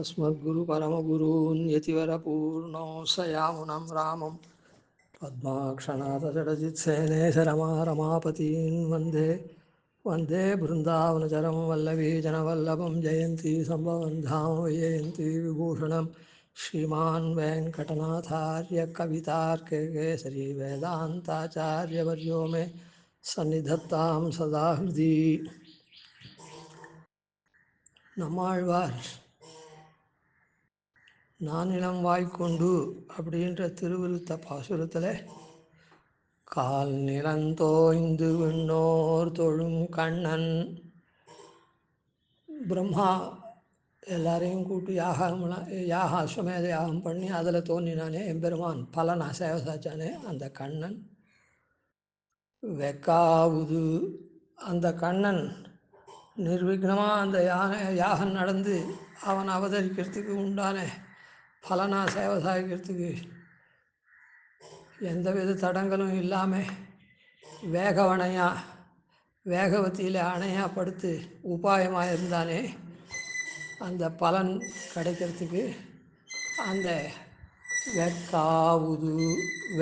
अस्मद्गुरुपरमगुरून् यतिवरपूर्णोऽसयामुनं रामं पद्माक्षनाथषडजित्सेनेशरमारमापतीन् वन्दे वन्दे बृन्दावनचरं वल्लवीजनवल्लभं जयन्ती सम्भवं धाम वैजयन्ती विभूषणं श्रीमान् वेङ्कटनाथार्य कवितार्किकेसरी वेदान्ताचार्यवर्यो मे सन्निधत्तां सदा हृदि நம்மாழ்வார் நானிலம் வாய்க்கொண்டு அப்படின்ற திருவிருத்த பாசுரத்தில் கால் நிலந்தோய்ந்து விண்ணோர் தொழும் கண்ணன் பிரம்மா எல்லாரையும் கூட்டி யாகம் அஸ்வமேத யாகம் பண்ணி அதில் தோன்றினானே எம்பெருமான் பலனா சேவை சாச்சானே அந்த கண்ணன் வெக்காவுது அந்த கண்ணன் நிர்விக்னமாக அந்த யாகம் நடந்து அவன் அவதரிக்கிறதுக்கு உண்டான பலனா சேவை சாய்க்கிறதுக்கு எந்தவித தடங்களும் இல்லாமல் வேகவத்தியில் அணையாக படுத்து உபாயமாக இருந்தானே அந்த பலன் கிடைக்கிறதுக்கு அந்த வெக்காவுது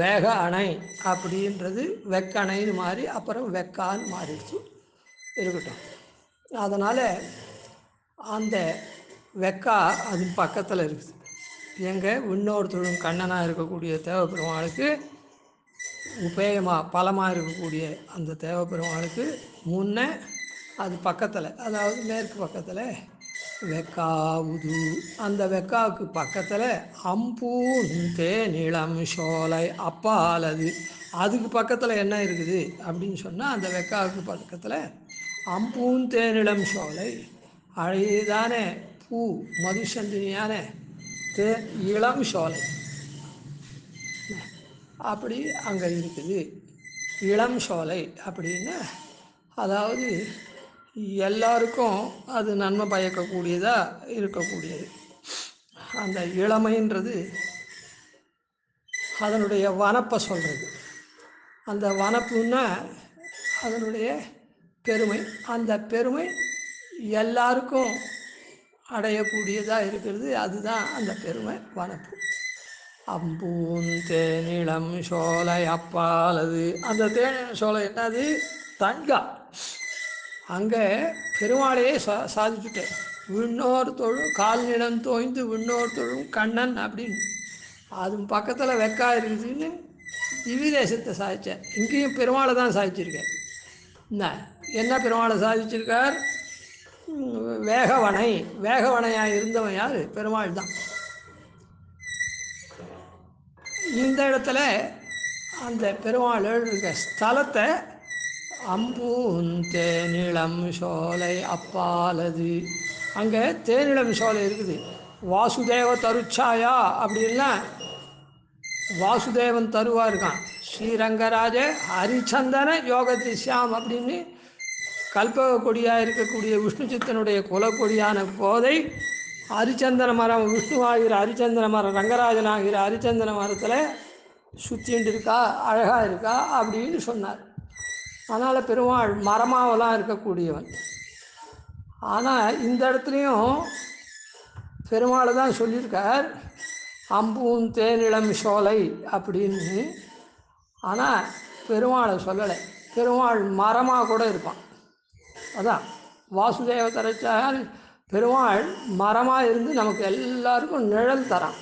வேக அணை அப்படின்றது வெக்கணைன்னு மாறி அப்புறம் வெக்கான்னு மாறிடுச்சு இருக்கட்டும். அதனால் அந்த வெக்கா அது பக்கத்தில் இருக்குது. எங்கே இன்னொருத்தரும் கண்ணனாக இருக்கக்கூடிய தேவப்பெருமாளுக்கு உபேயமாக பலமாக இருக்கக்கூடிய அந்த தேவப்பெருமாளுக்கு முன்னே அது பக்கத்தில், அதாவது மேற்கு பக்கத்தில் வெக்காவுது. அந்த வெக்காவுக்கு பக்கத்தில் அம்பூந்தே நிலம் சோலை அப்பால் அதுக்கு பக்கத்தில் என்ன இருக்குது அப்படின்னு சொன்னால் அந்த வெக்காவுக்கு பக்கத்தில் அம்பூந்தேனிளம் சோலை அழகான பூ மதுசந்தினியான இளம் சோலை அப்படி அங்கே இருக்குது. இளம் சோலை அப்படின்னு அதாவது எல்லாருக்கும் அது நன்மை பயக்கக்கூடியதாக இருக்கக்கூடியது. அந்த இளமைன்றது அதனுடைய வனப்பை சொல்கிறது. அந்த வனப்புன்னா அதனுடைய பெருமை. அந்த பெருமை எல்லாருக்கும் அடையக்கூடியதாக இருக்கிறது. அதுதான் அந்த பெருமை வனப்பு. அம்பூன் தேனிளம் சோலை அப்பாலது. அந்த தேனிளம் சோலை என்னது? தங்கா. அங்கே பெருமாளையே சாதிச்சுட்டேன். விண்ணோர் தொழும் கால் நிலம் தோய்ந்து விண்ணோர் தொழும் கண்ணன் அப்படின்னு. அது பக்கத்தில் வெக்கா இருக்குதுன்னு திவ்யதேசத்தை சாதித்தேன். இங்கேயும் பெருமாளை தான் சாதிச்சிருக்கேன். என்ன பெருமாளை சாதிச்சிருக்கார்? வேகவனையாக இருந்தவன் யார்? பெருமாள் தான். இந்த இடத்துல அந்த பெருமாள் இருக்க ஸ்தலத்தை அம்பூன் தேனிளம் சோலை அப்பாலது. அங்கே தேனிளம் சோலை இருக்குது. வாசுதேவ தருச்சாயா அப்படின்னா வாசுதேவன் தருவா இருக்கான். ஸ்ரீரங்கராஜ ஹரிச்சந்தன யோகதிஷ்யாம் அப்படின்னு கல்பக கொடியாக இருக்கக்கூடிய விஷ்ணு சித்தனுடைய குலக்கொடியான போதை ஹரிச்சந்திர மரம், விஷ்ணுவாகிற ஹரிச்சந்திர மரம், ரங்கராஜனாகிற ஹரிச்சந்திர மரத்தில் சுற்றின்னு இருக்கா, அழகாக இருக்கா அப்படின்னு சொன்னார். அதனால் பெருமாள் மரமாவெல்லாம் இருக்கக்கூடியவன். ஆனால் இந்த இடத்துலையும் பெருமாளை தான் சொல்லியிருக்கார் அம்பூன் தேனிளம் சோலை அப்படின்னு. ஆனால் பெருமாளை சொல்லலை. பெருமாள் மரமாக கூட இருப்பான். அதான் வாசுதேவ தரச்சால் பெருமாள் மரமாக இருந்து நமக்கு எல்லாருக்கும் நிழல் தரான்.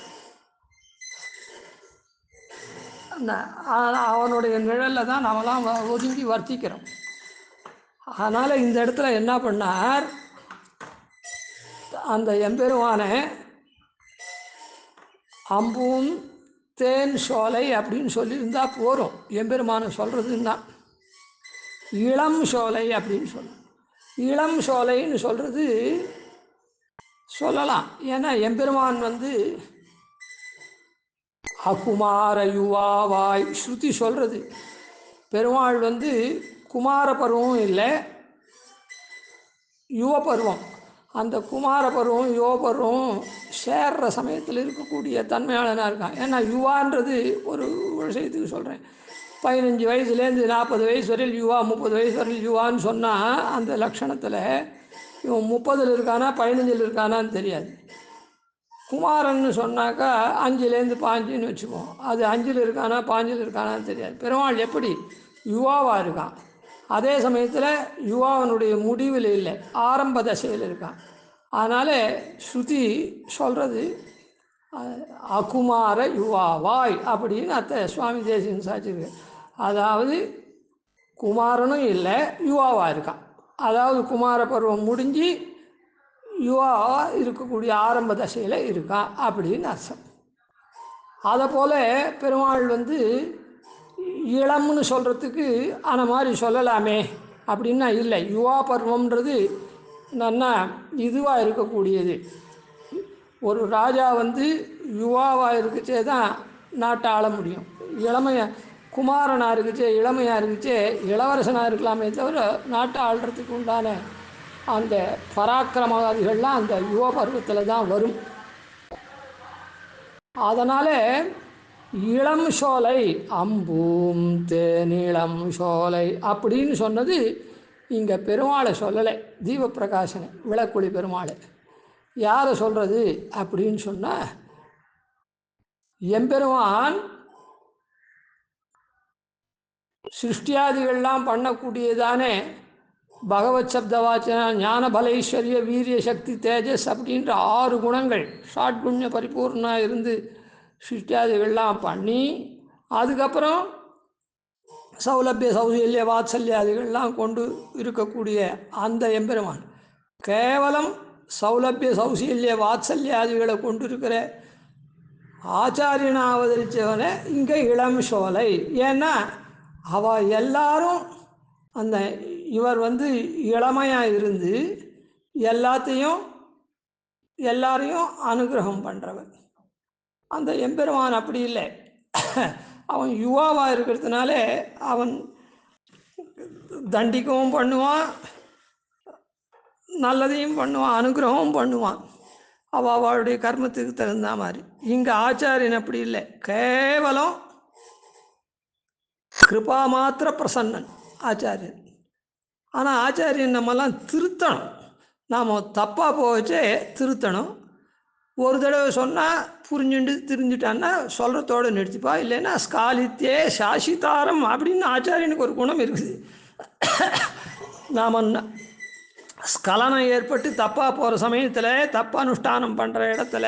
அவனுடைய நிழலில் தான் நம்மளாம் ஒதுங்கி வர்த்திக்கிறோம். அதனால் இந்த இடத்துல என்ன பண்ணார்? அந்த எம்பெருமானை அம்பூன் தேன் சோலை அப்படின்னு சொல்லியிருந்தா போகிறோம். எம்பெருமானை சொல்கிறதுன்னா இளம் சோலை அப்படின்னு சொல்லணும். இளம் சோலைன்னு சொல்கிறது சொல்லலாம். ஏன்னா எம்பெருமான் அகுமார யுவாவாய் ஸ்ருதி சொல்கிறது. பெருமாள் குமார பருவம் இல்லை, யுவ பருவம். அந்த குமார பருவம் யுவ பருவம் சேர்ற சமயத்தில் இருக்கக்கூடிய தன்மையாளனாக இருக்கான். ஏன்னா யுவான்றது ஒரு விஷயத்துக்கு சொல்கிறேன். 15 வயசுலேருந்து 40 வயசு வரையில் யுவா, 30 வயசு வரையில் யுவான்னு சொன்னால் அந்த லட்சணத்தில் இவன் 30 இருக்கானா 15 இருக்கானான்னு தெரியாது. குமாரன்னு சொன்னாக்கா 5லேருந்து 5ன்னு வச்சுக்குவோம். அது 5ல் இருக்கானா 5ல் இருக்கானான்னு தெரியாது. பெருமாள் எப்படி யுவாவாக இருக்கான், அதே சமயத்தில் யுவாவனுடைய முடிவில் இல்லை, ஆரம்ப தசையில் இருக்கான். அதனால் ஸ்ருதி சொல்கிறது அகுமார யுவாவாய் அப்படின்னு சுவாமி தேசிகன் சாட்சிருக்கு. அதாவது குமாரனும் இல்லை, யுவாவாக இருக்கான். அதாவது குமார பருவம் முடிஞ்சு யுவாவாக இருக்கக்கூடிய ஆரம்ப தசையில் இருக்கான் அப்படின்னு அர்த்தம். அதை போல் பெருமாள் இளம்னு சொல்கிறதுக்கு அந்த மாதிரி சொல்லலாமே அப்படின்னா இல்லை. யுவா பருவம்ன்றது நல்லா இதுவாக இருக்கக்கூடியது. ஒரு ராஜா யுவாவாக இருக்குச்சே தான் நாட்டை ஆள முடியும். குமாரனாக இருக்குச்சே, இளமையாக இருக்குச்சே இளவரசனாக இருக்கலாமே தவிர நாட்டை ஆள்றதுக்கு உண்டான அந்த பராக்கிரமவாதிகள்லாம் அந்த யுவ பருவத்தில் தான் வரும். அதனால் இளம் சோலை அம்பூம் தேனிளம் சோலை அப்படின்னு சொன்னது இங்கே பெருமாளை சொல்லலை, தீபப்பிரகாசனை விளக்குழி பெருமாளை. யாரை சொல்கிறது அப்படின்னு சொன்னால், எம்பெருமான் சிருஷ்டியாதிகள்லாம் பண்ணக்கூடியதானே பகவத் சப்தவாச்சன ஞான பலைஸ்வரிய வீரிய சக்தி தேஜஸ் அப்படின்ற 6 குணங்கள் ஷாட்குண்ய பரிபூர்ணமாக இருந்து சிருஷ்டியாதிகள்லாம் பண்ணி, அதுக்கப்புறம் சௌலபிய சௌசல்ய வாத்சல்யாதிகள்லாம் கொண்டு இருக்கக்கூடிய அந்த எம்பெருமான் கேவலம் சௌலபிய சௌசல்ய வாத்சல்யாதிகளை கொண்டு இருக்கிற ஆச்சாரியனை அவதரித்தவனை இங்கே இளம் சோலை. ஏன்னா அவள் எல்லாரும் அந்த இவர் இளமையாக இருந்து எல்லாரையும் அனுகிரகம் பண்ணுறவன். அந்த எம்பெருமான் அப்படி இல்லை, அவன் யுவாவாக இருக்கிறதுனால அவன் தண்டிக்கவும் பண்ணுவான், நல்லதையும் பண்ணுவான், அனுகிரகமும் பண்ணுவான், அவளுடைய கர்மத்துக்கு தகுந்த மாதிரி. இங்கே ஆச்சாரியன் அப்படி இல்லை, கேவலம் கிருபா மாத்திர பிரசன்னன் ஆச்சாரியன். ஆனால் ஆச்சாரியன் நம்மெல்லாம் திருத்தணும், நாம் தப்பாக போச்சே திருத்தணும். ஒரு தடவை சொன்னால் புரிஞ்சுட்டு தெரிஞ்சுட்டான்னா சொல்கிறதோடு நிறுத்திப்பா, இல்லைன்னா ஸ்காலித்தே சாசிதாரம் அப்படின்னு ஆச்சாரியனுக்கு ஒரு குணம் இருக்குது. நாம் ஸ்கலனம் ஏற்பட்டு தப்பாக போகிற சமயத்தில் தப்பாக அனுஷ்டானம் பண்ணுற இடத்துல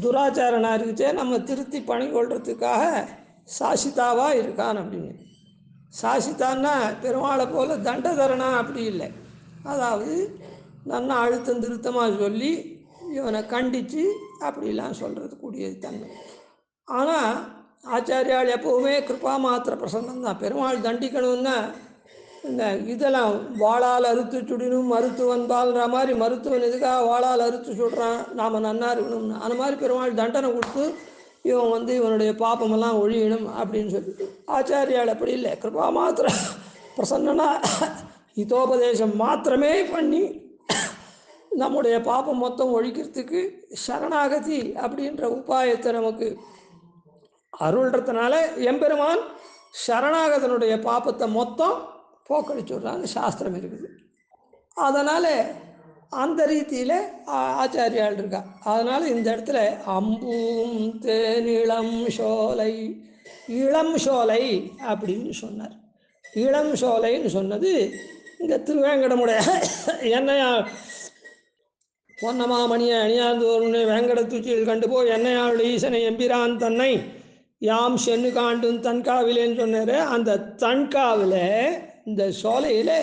துராச்சாரனாக இருக்குச்சே நம்ம திருத்தி பணி கொள்றதுக்காக சாசிதாவாக இருக்கான் அப்படின்னு. சாசிதான்னா பெருமாளை போல் தண்டதரனா அப்படி இல்லை, அதாவது நல்லா அழுத்தம் திருத்தமாக சொல்லி இவனை கண்டித்து அப்படிலாம் சொல்கிறது கூடியது தன்மை. ஆனால் ஆச்சாரியால் எப்போவுமே கிருபா மாத்திர பிரசன்னம் தான். பெருமாள் தண்டிக்கணும்னா இந்த இதெல்லாம் வாளால் அறுத்து சுடினும் மருத்துவன்பால்ன்ற மாதிரி, மருத்துவன் எதுக்காக வாளால் அறுத்து சுடுறான், நாம் நன்னா இருக்கணும்னு. அந்த மாதிரி பெருமாள் தண்டனை கொடுத்து இவன் இவனுடைய பாப்பமெல்லாம் ஒழியணும் அப்படின்னு சொல்லிட்டு. ஆச்சாரியால் அப்படி இல்லை, கிருபா மாத்திர பிரசன்னா ஹிதோபதேசம் மாத்திரமே பண்ணி நம்முடைய பாப்பம் மொத்தம் ஒழிக்கிறதுக்கு சரணாகதி அப்படின்ற உபாயத்தை நமக்கு அருள்றதுனால எம்பெருமான் சரணாகதனுடைய பாப்பத்தை மொத்தம் போக்கடிச்சுடுறான்னு சாஸ்திரம் இருக்குது. அதனால் அந்த ரீதியில் ஆச்சாரியால் இருக்கா. அதனால் இந்த இடத்துல அம்பூம் தேனிளம் சோலை, இளம் சோலை அப்படின்னு சொன்னார். இளம் சோலைன்னு சொன்னது இங்கே திருவேங்கடமுடைய என்னையா பொன்னமாமணியை அணியாந்தோர்னு வேங்கடத்துச்சியில் கண்டு போய் என்னையாள் ஈசனை எம்பிரான் தன்னை யாம் சென்னு காண்டும் தன்காவிலேன்னு சொன்னார். அந்த தன்காவில் இந்த சோலையில்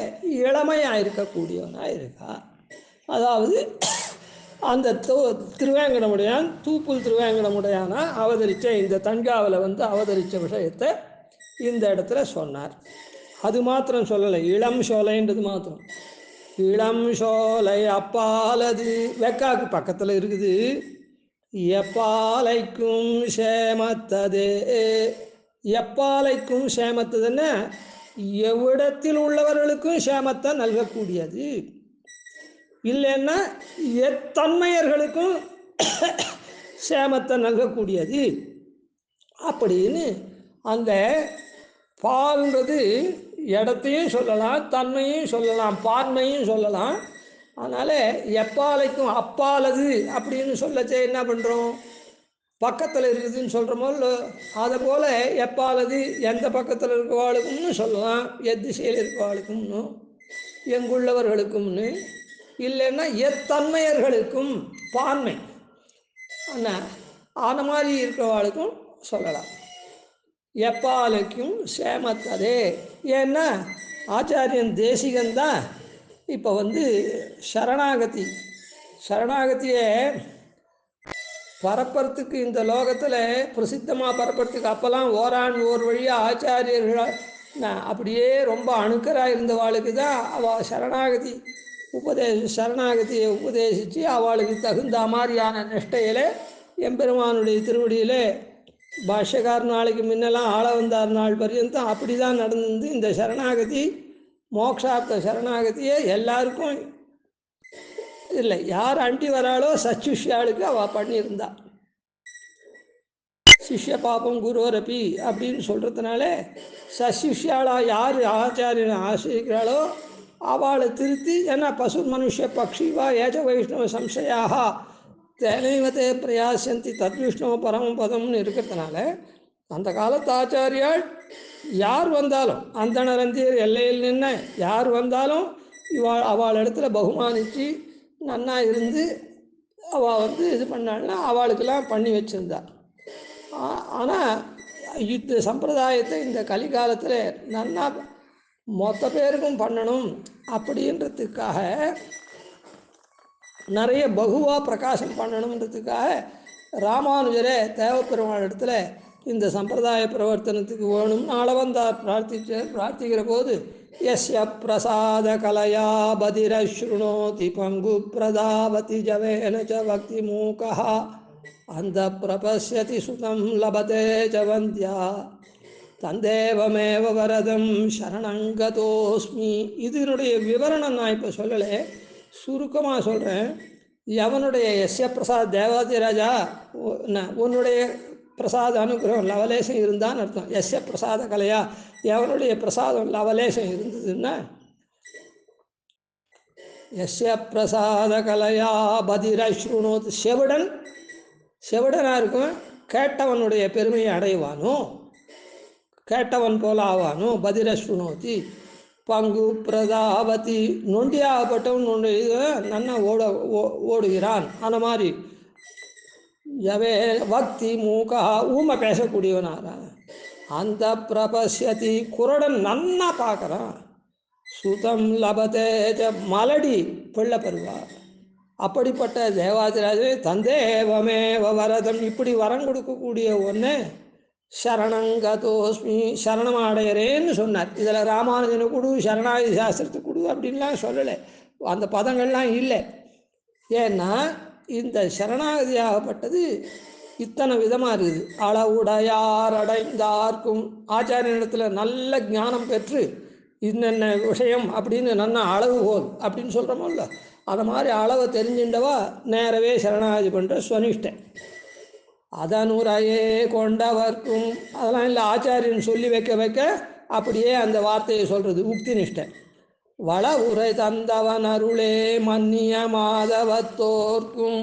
இளமையாக இருக்கக்கூடியவனாக இருக்கா. அதாவது அந்த திருவேங்கடமுடையான் தூப்புல் திருவேங்கடமுடையானா அவதரித்த இந்த தன்காவில் அவதரித்த விஷயத்தை இந்த இடத்துல சொன்னார். அது மாத்திரம் சொல்லலை, இளம் சோலைன்றது மாத்திரம். இளம் சோலை அப்பாலது வெக்காக்கு பக்கத்தில் இருக்குது. எப்பாலைக்கும் சேமத்ததே, எப்பாலைக்கும் சேமத்ததுன்னா எவ்விடத்தில் உள்ளவர்களுக்கும் சேமத்தை நல்கக்கூடியது, இல்லைன்னா எத்தன்மையர்களுக்கும் சேமத்தை நல்கக்கூடியது அப்படின்னு. அந்த பால்ன்றது இடத்தையும் சொல்லலாம், தன்மையும் சொல்லலாம், பார்மையும் சொல்லலாம். அதனால் எப்பாலைக்கும் அப்பாலது அப்படின்னு சொல்லச்சே என்ன பண்ணுறோம், பக்கத்தில் இருக்குதுன்னு சொல்கிறோமோ இல்லை, அதை போல் எப்பாலது எந்த பக்கத்தில் இருக்கவாளுக்கும்னு சொல்லலாம், எத்திசையில் இருக்கவாளுக்கும்னு, எங்குள்ளவர்களுக்கும்னு, இல்லைன்னா எத்தன்மையர்களுக்கும் பான்மை என்ன அந்த மாதிரி இருக்கிறவாளுக்கும் சொல்லலாம். எப்பாலைக்கும் சேமத்ததே. ஏன்னா ஆச்சாரியன் தேசிகன்தான் இப்போ சரணாகதியை பரப்புறத்துக்கு இந்த லோகத்தில் பிரசித்தமாக பரப்புறத்துக்கு அப்போல்லாம் ஓரான் ஓர் வழியாக ஆச்சாரியர்கள் அப்படியே ரொம்ப அணுக்கராக இருந்தவாளுக்கு தான் அவள் சரணாகதியை உபதேசித்து அவளுக்கு தகுந்த மாதிரியான நிஷ்டையில் எம்பெருமானுடைய திருவடியில் பாஷ்யக்கார நாளைக்கு முன்னெல்லாம் ஆள வந்தார் நாள் பர்யந்தம் அப்படி தான் நடந்து இந்த சரணாகதி மோக்ஷார்த்த சரணாகதியை எல்லாருக்கும் இல்லை, யார் அண்டி வராளோ சச்சிஷ்யாளுக்கு அவள் பண்ணியிருந்தா. சிஷ்ய பாப்பம் குருவரப்பி அப்படின்னு சொல்கிறதுனால சசிஷ்யாளாக யார் ஆச்சாரியனை ஆசிரிக்கிறாளோ அவளை திருத்தி, ஏன்னா பசு மனுஷ பக்ஷிவா ஏஜ வைஷ்ணவ சம்சயாக தேனைவத்தே பிரயாசந்தி தத்விஷ்ணவ பரம பதம்னு இருக்கிறதுனால அந்த காலத்து ஆச்சாரியால் யார் வந்தாலும் அந்த நரந்தியர் எல்லையில் நின்று யார் வந்தாலும் அவள் இடத்துல பகுமானித்து நன்னா இருந்து அவள் இது பண்ணாள்னா அவளுக்கெல்லாம் பண்ணி வச்சுருந்தா. ஆனால் இந்த சம்பிரதாயத்தை இந்த கலிகாலத்தில் நன்னா மொத்த பேருக்கும் பண்ணணும் அப்படின்றதுக்காக நிறைய பகுவாக பிரகாசம் பண்ணணுன்றதுக்காக ராமானுஜரே தேவப்பெருமாள் இடத்துல இந்த சம்பிரதாய பிரவர்த்தனத்துக்கு வேணும்னு அளவந்தார் பிரார்த்திக்கிற போது யஸ்ய பிரசாத கலையா பதிரஸ்ருணோதி பங்கு பிரதாவதி ஜவேன ச பக்தி மூகா அந்த பிரபஸ்யதி சுதம் லபதே ச வந்தியா தந்தேவமேவ வரதம் சரணங்கதோஸ்மி. இதனுடைய விவரணம் நான் இப்போ சொல்லலை, சுருக்கமாக சொல்கிறேன். எவனுடைய எஸ்ய பிரசாத் தேவாதி ராஜா உன்னுடைய பிரசாத அனுகிரகம் லவலேசம் இருந்தான்னு அர்த்தம். எஸ்ய பிரசாத கலையா எவனுடைய பிரசாதம் லவலேசம் இருந்ததுன்னா எஸ்ய பிரசாத கலையா பதிரஸ்ருணோத் செவிடனாக இருக்கும் கேட்டவனுடைய பெருமையை அடைவானோ, கேட்டவன் போல ஆவானோ. பதிரஸ்ருணோதி பங்கு பிரதாவதி நொண்டியாகப்பட்டவன் நன்னா ஓடுகிறான். அந்த மாதிரி ஜவே பக்தி மூகா ஊமை பேசக்கூடியவனாரா. அந்த பிரபஸ்யதி குரடன் நன்னா பார்க்குறான். சுதம் லபதேஜ மலடி பிள்ளை பெறுவா. அப்படிப்பட்ட தேவாதிராஜே தந்தேவமேவ வரதம் இப்படி வரம் கொடுக்கக்கூடிய ஒன்று சரணங்கதோஸ்மி சரணமாடையரேன்னு சொன்னார். இதில் ராமானுஜனை கொடு சரணாகி சாஸ்திரத்துக்கு கொடு அப்படின்லாம் சொல்லலை, அந்த பதங்கள்லாம் இல்லை. ஏன்னா இந்த சரணாகதியாகப்பட்டது இத்தனை விதமாக இருக்குது. அளவுடையார் அடைந்தார்க்கும் ஆச்சாரியனிடத்தில் நல்ல ஞானம் பெற்று இன்னென்ன விஷயம் அப்படின்னு நல்லா அளவுகோல் அப்படின்னு சொல்கிறோமோ இல்லை, அது மாதிரி அளவை தெரிஞ்சுட்டவா நேரவே சரணாகதி பண்ணுற ஸ்வனிஷ்டை. அதனுரையே கொண்டவர்க்கும் அதெல்லாம் இல்லை, ஆச்சாரியன் சொல்லி வைக்க அப்படியே அந்த வார்த்தையை சொல்கிறது உக்தி நிஷ்டை. வள உரை தந்தவன் அருளே மன்னிய மாதவத்தோர்க்கும்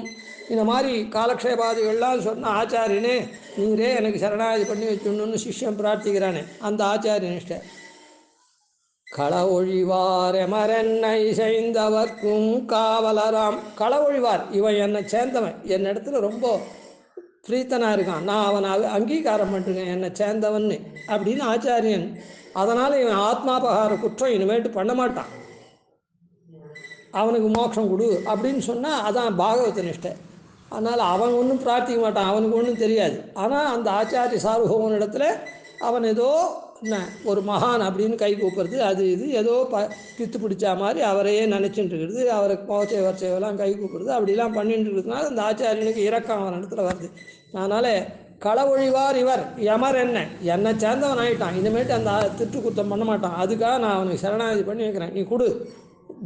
இந்த மாதிரி காலக்ஷேபாதிகள்லாம் சொன்ன ஆச்சாரியனே நீரே எனக்கு சரணாகதி பண்ணி வச்சுடணும்னு சிஷ்யம் பிரார்த்திக்கிறானே அந்த ஆச்சாரிய நிஷ்டை. கள ஒழிவார் எமரென்னை செய்தவர்க்கும் காவலராம். கள ஒழிவார் இவன் என்னை சேர்ந்தவன், என் இடத்துல ரொம்ப பிரீத்தனாக இருக்கான், நான் அவனை அங்கீகாரம் பண்ணிருக்கேன் என்னை சேர்ந்தவன்னு அப்படின்னு ஆச்சாரியன். அதனால் இவன் ஆத்மாபகார குற்றம் இனிமேட்டு பண்ண மாட்டான், அவனுக்கு மோட்சம் கொடு அப்படின்னு சொன்னால் அதான் பாகவத நிஷ்டை. அதனால் அவன் ஒன்றும் பிரார்த்திக்க மாட்டான், அவனுக்கு ஒன்றும் தெரியாது. ஆனால் அந்த ஆச்சாரிய சார்பவன் இடத்துல அவன் ஏதோ என்ன ஒரு மகான் அப்படின்னு கை கூப்பிட்றது, அது இது ஏதோ பித்து பிடிச்சா மாதிரி அவரையே நினச்சிட்டு இருக்கிறது, அவரை போச்சை வச்சையெல்லாம் கை கூப்பிடுறது, அப்படிலாம் பண்ணிட்டு இருக்கிறதுனால அந்த ஆச்சாரியனுக்கு இறக்கம் அவன் இடத்துல வருது. அதனால் கள ஒழிவார் இவர் எமர் என்னை சேர்ந்தவன் ஆகிட்டான், இனிமேட்டு அந்த திட்டு குத்தம் பண்ண மாட்டான், அதுக்காக நான் அவனுக்கு சரணாகதி பண்ணி வைக்கிறேன், நீ கொடு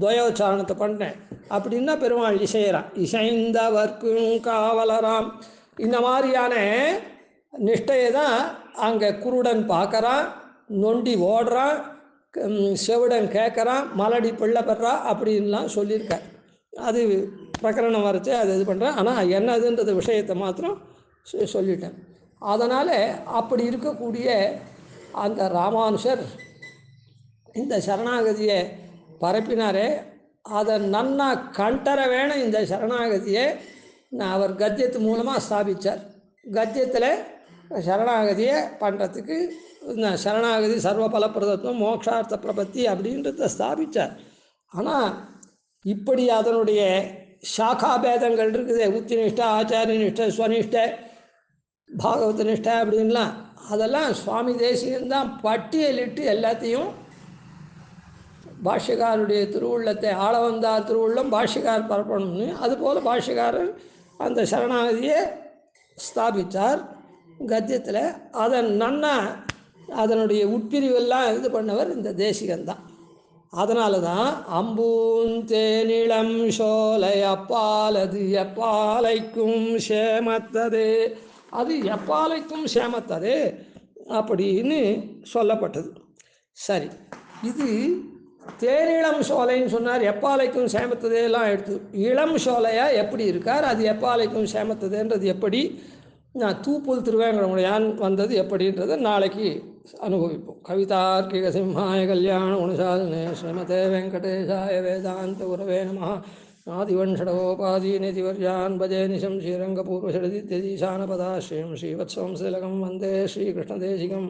துவயோச்சாரணத்தை பண்ணிட்டேன் அப்படின்னா பெருமாள் இசையிறான். இசைந்தவர்க்கும் காவலராம். இந்த மாதிரியான நிஷ்டையை தான் அங்கே குருடன் பார்க்குறான், நொண்டி ஓடுறான், செவிடன் கேட்குறான், மலடி பிள்ளை பெறா அப்படின்லாம் சொல்லியிருக்கார். அது பிரகரணம் வரைச்சு அது இது பண்ணுறேன். ஆனால் என்னதுன்றது விஷயத்தை மாத்திரம் சொல்லிட்டேன். அதனால் அப்படி இருக்கக்கூடிய அந்த ராமானுஷர் இந்த சரணாகதியை பரப்பினாரே, அதை நன்னா கண்டற வேணும். இந்த சரணாகதியை அவர் கத்தியத்து மூலமாக ஸ்தாபித்தார். கத்தியத்தில் சரணாகதியை பண்ணுறதுக்கு இந்த சரணாகதி சர்வ பலப்பிரதத்துவம் மோக்ஷார்த்த பிரபத்தி அப்படின்றத ஸ்தாபித்தார். ஆனால் இப்படி அதனுடைய சாக்கா பேதங்கள் இருக்குது. உத்தி நிஷ்டை, ஆச்சாரிய நிஷ்டை, ஸ்வனிஷ்டை, பாகவத நிஷ்டை அப்படின்லாம் அதெல்லாம் சுவாமி தேசிகன்தான் பட்டியலிட்டு எல்லாத்தையும் பாஷ்யக்காருடைய திருவுள்ளத்தை ஆளவந்தார் திருவுள்ளம் பாஷ்யக்கார் பரப்பணும்னு அதுபோல் பாஷ்யக்காரர் அந்த சரணாகதியை ஸ்தாபித்தார் கத்தியத்தில். அதை நன்னா அதனுடைய உட்பிரிவெல்லாம் இது பண்ணவர் இந்த தேசிகன்தான். அதனால தான் அம்பூந்தேனிளம் சோலை அப்பாலது எப்பாலைக்கும் சேமத்தது, அது எப்பாலைக்கும் சேமத்தது அப்படின்னு சொல்லப்பட்டது. சரி, இது தேனிளம் சோலைன்னு சொன்னார், எப்பாலைக்கும் சேமத்ததேலாம் எடுத்து இளம் சோலையாக எப்படி இருக்கார், அது எப்பாலைக்கும் சேமத்ததுன்றது எப்படி, நான் தூப்புல் திருவேங்கடமுடையான் வந்தது எப்படின்றத நாளைக்கு அனுபவிப்போம். கவிதார்க்கிக சிம்ஹாய கல்யாண குணசாலினே ஸ்ரீமதே வெங்கடேஷாய வேதாந்த குரவே நமः. ஆதிவன்ஷடகோபாதீநிதிவர்யான் பஜே நிஷம் ஸ்ரீரங்கபூர்வஷடதித்யதீசானபதாஸ்ரீம் ஸ்ரீவத்சவம் ஸ்ரீலகம் வந்தே ஸ்ரீகிருஷ்ணதேசிகம்.